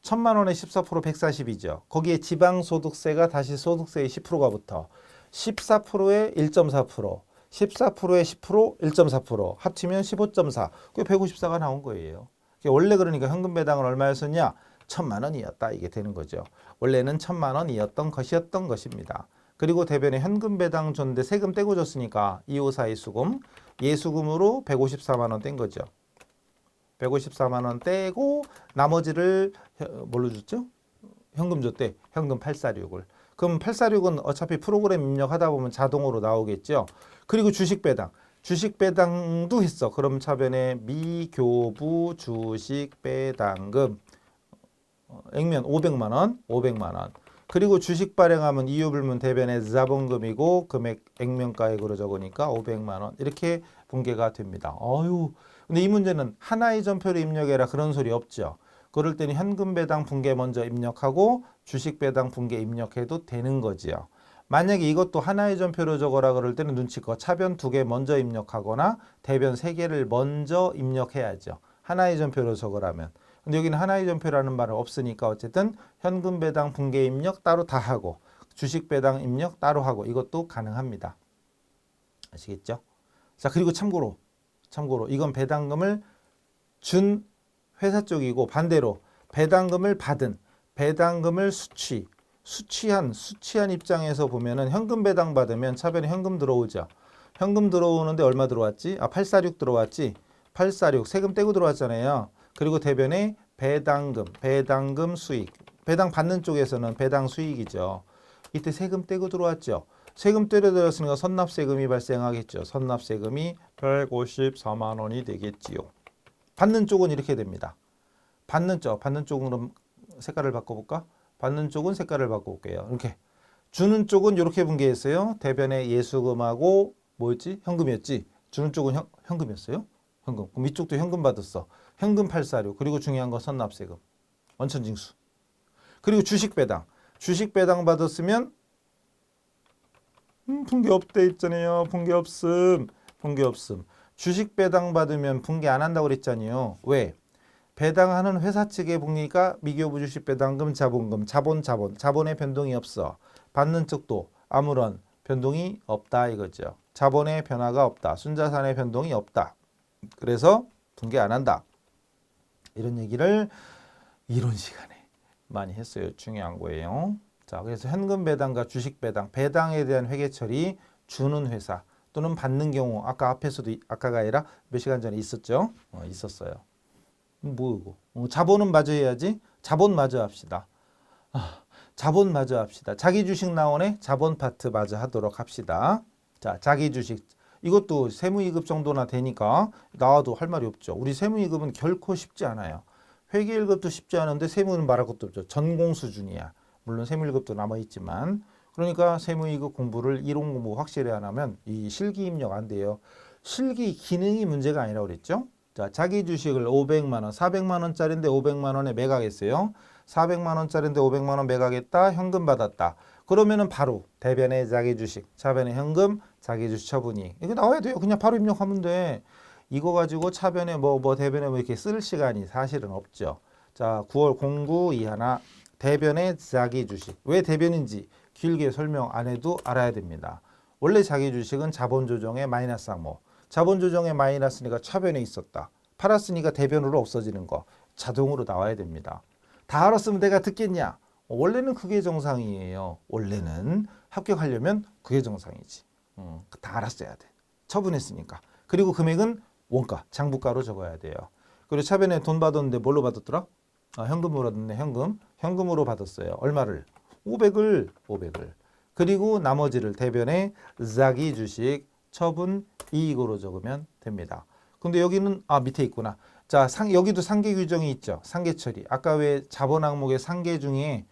1,000만 원에 14% 140이죠. 거기에 지방소득세가 다시 소득세의 10%가 붙어 14%에 1.4%, 14%에 10%, 1.4% 합치면 15.4. 그게 154가 나온 거예요. 원래 그러니까 현금 배당은 얼마였었냐? 1,000만 원이었다. 이게 되는 거죠. 원래는 1,000만 원이었던 것입니다. 그리고 대변에 현금 배당 줬는데 세금 떼고 줬으니까 254의 수금, 예수금으로 154만 원 뗀 거죠. 154만 원 떼고 나머지를 뭘로 줬죠? 현금 줬대. 현금 846을. 그럼 846은 어차피 프로그램 입력하다 보면 자동으로 나오겠죠. 그리고 주식 배당. 주식 배당도 했어. 그럼 차변에 미교부 주식 배당금 액면 500만 원, 500만 원. 그리고 주식 발행하면 이유불문 대변에 자본금이고 금액 액면가액으로 적으니까 500만 원. 이렇게 분개가 됩니다. 근데 이 문제는 하나의 전표를 입력해라 그런 소리 없죠. 그럴 때는 현금 배당 분개 먼저 입력하고 주식 배당 분개 입력해도 되는 거지요. 만약에 이것도 하나의 전표로 적어라 그럴 때는 눈치껏 차변 2개 먼저 입력하거나 대변 3개를 먼저 입력해야죠. 하나의 전표로 적으라면. 근데 여기는 하나의 전표라는 말은 없으니까 어쨌든 현금 배당 분계 입력 따로 다 하고 주식 배당 입력 따로 하고 이것도 가능합니다. 아시겠죠? 자, 그리고 참고로 이건 배당금을 준 회사 쪽이고 반대로 배당금을 받은 배당금을 수취한 입장에서 보면은 현금 배당 받으면 차변에 현금 들어오죠. 현금 들어오는데 얼마 들어왔지? 846 들어왔지. 846 세금 떼고 들어왔잖아요. 그리고 대변에 배당금 수익. 배당 받는 쪽에서는 배당 수익이죠. 이때 세금 떼고 들어왔죠. 세금 떼려 들었으니까 선납세금이 발생하겠죠. 선납세금이 154만 원이 되겠지요. 받는 쪽은 이렇게 됩니다. 받는 쪽은 그럼 색깔을 바꿔볼까? 받는 쪽은 색깔을 바꿔볼게요. 이렇게. 주는 쪽은 이렇게 분개했어요. 대변에 예수금하고 뭐였지? 현금이었지. 주는 쪽은 현금이었어요. 현금. 그럼 이쪽도 현금 받았어. 현금 846. 그리고 중요한 건 선납세금. 원천징수. 그리고 주식 배당 받았으면 분개 없대 있잖아요. 분개 없음. 주식 배당 받으면 분개 안 한다고 그랬잖아요. 왜? 배당하는 회사 측의 분기가 미교부 주식 배당금 자본금 자본의 변동이 없어. 받는 쪽도 아무런 변동이 없다 이거죠. 자본의 변화가 없다. 순자산의 변동이 없다. 그래서 분개 안 한다. 이런 얘기를 이론 시간에 많이 했어요. 중요한 거예요. 자, 그래서 현금 배당과 주식 배당에 대한 회계 처리 주는 회사 또는 받는 경우 아까 앞에서도 아까가 아니라 몇 시간 전에 있었죠. 있었어요. 뭐고? 자본은 마저 해야지. 자본 마저 합시다. 자본 마저 합시다. 자기 주식 나오네. 자본 파트 마저 하도록 합시다. 자, 자기 주식 이것도 세무이급 정도나 되니까 나와도 할 말이 없죠. 우리 세무이급은 결코 쉽지 않아요. 회계일급도 쉽지 않은데 세무는 말할 것도 없죠. 전공 수준이야. 물론 세무일급도 남아있지만 그러니까 세무이급 공부를 이론 공부 확실히 안 하면 이 실기 입력 안 돼요. 실기 기능이 문제가 아니라고 그랬죠. 자, 자기 주식을 500만 원, 400만 원짜리인데 500만 원에 매각했어요. 400만 원짜리인데 500만 원 매각했다. 현금 받았다. 그러면은 바로 대변에 자기 주식, 차변에 현금, 자기 주식 처분이 이거 나와야 돼요. 그냥 바로 입력하면 돼. 이거 가지고 차변에 대변에 이렇게 쓸 시간이 사실은 없죠. 자, 9월 09 이하나 대변의 자기 주식. 왜 대변인지 길게 설명 안 해도 알아야 됩니다. 원래 자기 주식은 자본 조정의 마이너스 항목. 자본 조정의 마이너스니까 차변에 있었다. 팔았으니까 대변으로 없어지는 거. 자동으로 나와야 됩니다. 다 알았으면 내가 듣겠냐? 원래는 그게 정상이에요. 원래는 합격하려면 그게 정상이지. 다 알았어야 돼. 처분했으니까. 그리고 금액은 원가, 장부가로 적어야 돼요. 그리고 차변에 돈 받았는데 뭘로 받았더라? 현금으로 받았네. 현금으로 받았어요. 얼마를? 500을. 그리고 나머지를 대변에 자기 주식 처분 이익으로 적으면 됩니다. 근데 여기는 밑에 있구나. 자, 여기도 상계 규정이 있죠. 상계 처리. 아까 왜 자본 항목의 상계 중에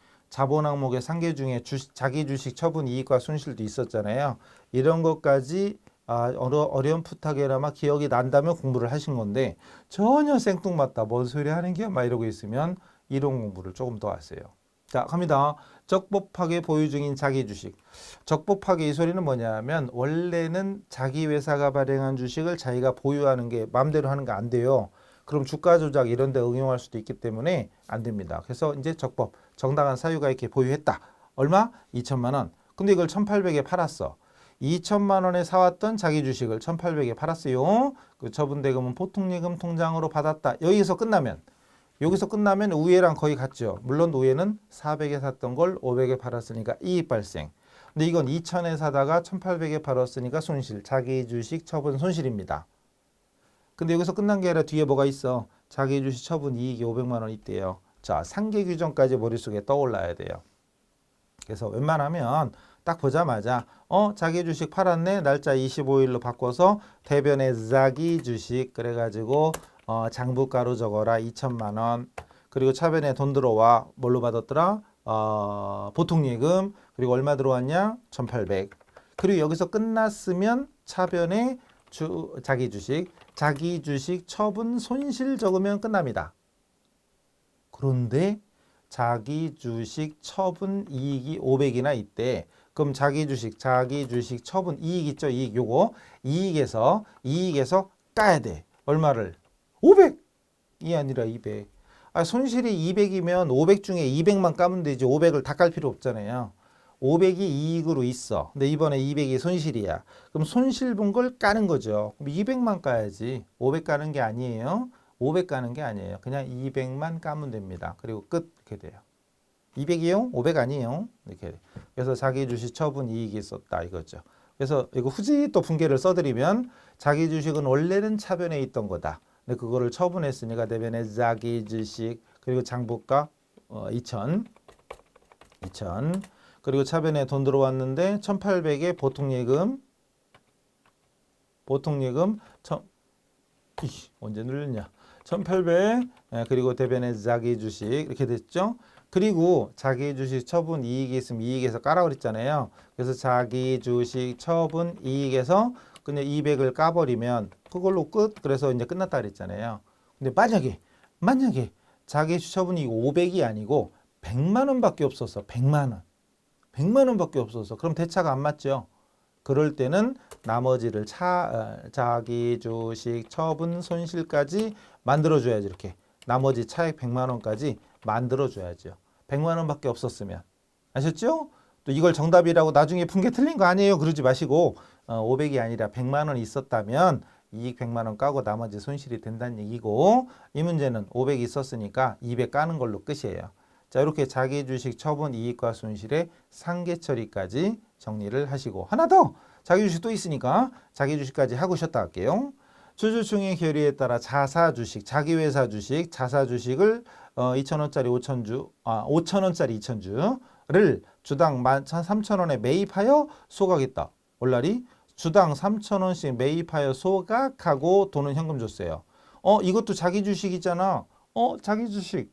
자기 주식 처분 이익과 손실도 있었잖아요. 이런 것까지 어렴풋하게나마 기억이 난다면 공부를 하신 건데 전혀 생뚱맞다. 뭔 소리 하는 게 막 이러고 있으면 이론 공부를 조금 더 하세요. 자, 갑니다. 적법하게 보유 중인 자기 주식. 적법하게 이 소리는 뭐냐면 원래는 자기 회사가 발행한 주식을 자기가 보유하는 게 마음대로 하는 거 안 돼요. 그럼 주가 조작 이런 데 응용할 수도 있기 때문에 안 됩니다. 그래서 이제 적법, 정당한 사유가 있게 보유했다. 얼마? 2천만 원. 근데 이걸 1,800에 팔았어. 2천만 원에 사왔던 자기 주식을 1,800에 팔았어요. 그 처분대금은 보통예금 통장으로 받았다. 여기서 끝나면 우회랑 거의 같죠. 물론 우회는 400에 샀던 걸 500에 팔았으니까 이익 발생. 근데 이건 2,000에 사다가 1,800에 팔았으니까 손실. 자기 주식 처분 손실입니다. 근데 여기서 끝난 게 아니라 뒤에 뭐가 있어? 자기 주식 처분 이익이 500만 원 있대요. 자, 상계 규정까지 머릿속에 떠올라야 돼요. 그래서 웬만하면 딱 보자마자 자기 주식 팔았네. 날짜 25일로 바꿔서 대변에 자기 주식 그래가지고 장부가로 적어라. 2천만 원. 그리고 차변에 돈 들어와. 뭘로 받았더라? 보통예금. 그리고 얼마 들어왔냐? 1,800. 그리고 여기서 끝났으면 차변에 자기 주식 처분 손실 적으면 끝납니다. 그런데 자기 주식 처분 이익이 500이나 있대. 그럼 자기 주식 처분 이익 있죠? 이익 요거 이익에서 까야 돼. 얼마를? 500이 아니라 200. 아, 손실이 200이면 500 중에 200만 까면 되지. 500을 다 깔 필요 없잖아요. 500이 이익으로 있어. 근데 이번에 200이 손실이야. 그럼 손실 본 걸 까는 거죠. 그럼 200만 까야지. 500 까는 게 아니에요. 500 까는 게 아니에요. 그냥 200만 까면 됩니다. 그리고 끝. 이렇게 돼요. 200이요? 500 아니에요. 이렇게. 그래서 자기 주식 처분 이익이 있었다 이거죠. 그래서 이거 굳이 또 분계를 써드리면 자기 주식은 원래는 차변에 있던 거다. 근데 그거를 처분했으니까 대변에 자기 주식 그리고 장부가 2,000 그리고 차변에 돈 들어왔는데 1,800에 보통예금 언제 늘렸냐 1,800 그리고 대변에 자기 주식 이렇게 됐죠. 그리고 자기 주식 처분 이익이 있으면 이익에서 까라 그랬잖아요. 그래서 자기 주식 처분 이익에서 그냥 200을 까버리면 그걸로 끝. 그래서 이제 끝났다 그랬잖아요. 근데 만약에 자기 주식 처분 이익 500이 아니고 100만 원밖에 없었어. 100만 원밖에 없었어. 그럼 대차가 안 맞죠. 그럴 때는 나머지를 자기 주식 처분 손실까지 만들어줘야지. 이렇게 나머지 차액 100만 원까지 만들어줘야죠. 100만 원밖에 없었으면. 아셨죠? 또 이걸 정답이라고 나중에 분계 틀린 거 아니에요. 그러지 마시고 500이 아니라 100만 원 있었다면 이익 100만 원 까고 나머지 손실이 된다는 얘기고 이 문제는 500 있었으니까 200 까는 걸로 끝이에요. 자, 이렇게 자기 주식 처분 이익과 손실의 상계 처리까지 정리를 하시고 하나 더 자기 주식 또 있으니까 자기 주식까지 하고 쉬었다 할게요. 주주총회 결의에 따라 자사 주식, 자기 회사 주식, 자사 주식을 2,000원짜리 5,000원짜리 2,000주를 주당 13,000원에 매입하여 소각했다. 월날이 주당 3,000원씩 매입하여 소각하고 돈은 현금 줬어요. 이것도 자기 주식이잖아. 자기 주식.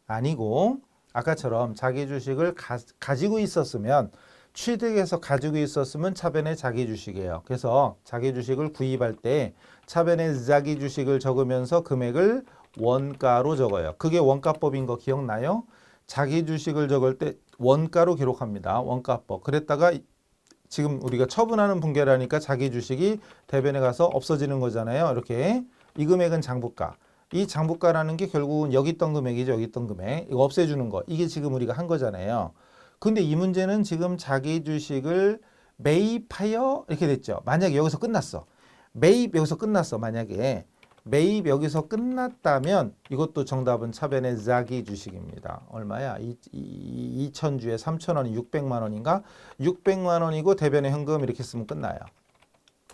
아니고 아까처럼 자기 주식을 가지고 있었으면 취득해서 가지고 있었으면 차변에 자기 주식이에요. 그래서 자기 주식을 구입할 때 차변에 자기 주식을 적으면서 금액을 원가로 적어요. 그게 원가법인 거 기억나요? 자기 주식을 적을 때 원가로 기록합니다. 원가법. 그랬다가 지금 우리가 처분하는 분계라니까 자기 주식이 대변에 가서 없어지는 거잖아요. 이렇게 이 금액은 장부가. 이 장부가라는 게 결국은 여기 있던 금액이죠. 여기 있던 금액. 이거 없애주는 거. 이게 지금 우리가 한 거잖아요. 근데 이 문제는 지금 자기 주식을 매입하여 이렇게 됐죠. 만약에 여기서 끝났어. 매입 여기서 끝났어. 만약에 매입 여기서 끝났다면 이것도 정답은 차변의 자기 주식입니다. 얼마야? 2,000주에 3,000원이 600만 원인가? 600만 원이고 대변의 현금 이렇게 쓰면 끝나요.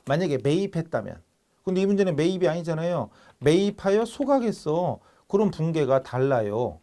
만약에 매입했다면. 근데 이 문제는 매입이 아니잖아요. 매입하여 소각했어. 그럼 분계가 달라요.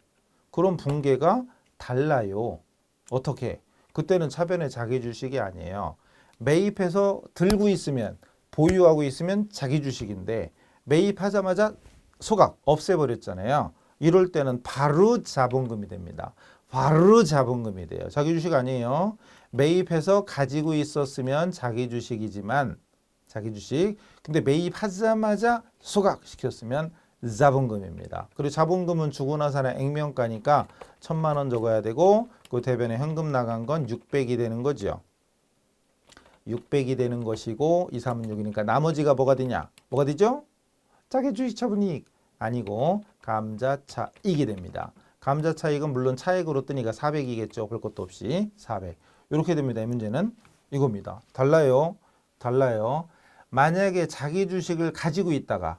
어떻게? 그때는 차변의 자기 주식이 아니에요. 매입해서 들고 있으면 보유하고 있으면 자기 주식인데 매입하자마자 소각 없애버렸잖아요. 이럴 때는 바로 자본금이 됩니다. 바로 자본금이 돼요. 자기 주식 아니에요. 매입해서 가지고 있었으면 자기 주식이지만 자기 주식. 근데 매입하자마자 소각시켰으면 자본금입니다. 그리고 자본금은 주고 나서는 액면가니까 1,000만 원 적어야 되고 그 대변에 현금 나간 건 600이 되는 거죠. 600이 되는 것이고 2, 3은 6이니까 나머지가 뭐가 되냐? 뭐가 되죠? 자기 주식 처분이익 아니고 감자차익이 됩니다. 감자차익은 물론 차액으로 뜨니까 400이겠죠. 별 것도 없이 400. 이렇게 됩니다. 이 문제는 이겁니다. 달라요. 만약에 자기 주식을 가지고 있다가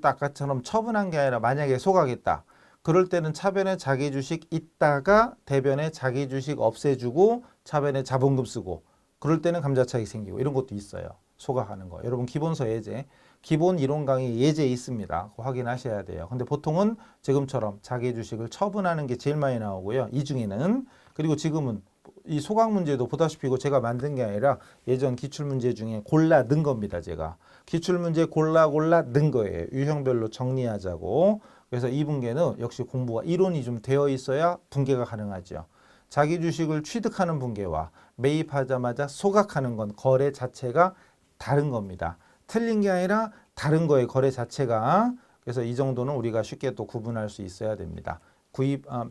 아까처럼 처분한 게 아니라 만약에 소각했다. 그럴 때는 차변에 자기 주식 있다가 대변에 자기 주식 없애주고 차변에 자본금 쓰고 그럴 때는 감자차익 생기고 이런 것도 있어요. 소각하는 거. 여러분 기본서 예제, 기본 이론 강의 예제 있습니다. 그거 확인하셔야 돼요. 근데 보통은 지금처럼 자기 주식을 처분하는 게 제일 많이 나오고요. 이 중에는 그리고 지금은 이 소각 문제도 보다시피 이거 제가 만든 게 아니라 예전 기출문제 중에 골라 넣은 겁니다. 제가 기출문제 골라 넣은 거예요. 유형별로 정리하자고. 그래서 이 분계는 역시 공부가 이론이 좀 되어 있어야 분계가 가능하죠. 자기 주식을 취득하는 분계와 매입하자마자 소각하는 건 거래 자체가 다른 겁니다. 틀린 게 아니라 다른 거예요. 거래 자체가. 그래서 이 정도는 우리가 쉽게 또 구분할 수 있어야 됩니다.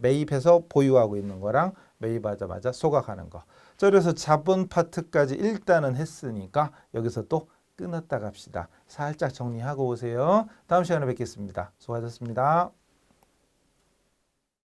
매입해서 보유하고 있는 거랑 매입하자마자 소각하는 거. 자, 그래서 자본 파트까지 일단은 했으니까 여기서 또 끊었다 갑시다. 살짝 정리하고 오세요. 다음 시간에 뵙겠습니다. 수고하셨습니다.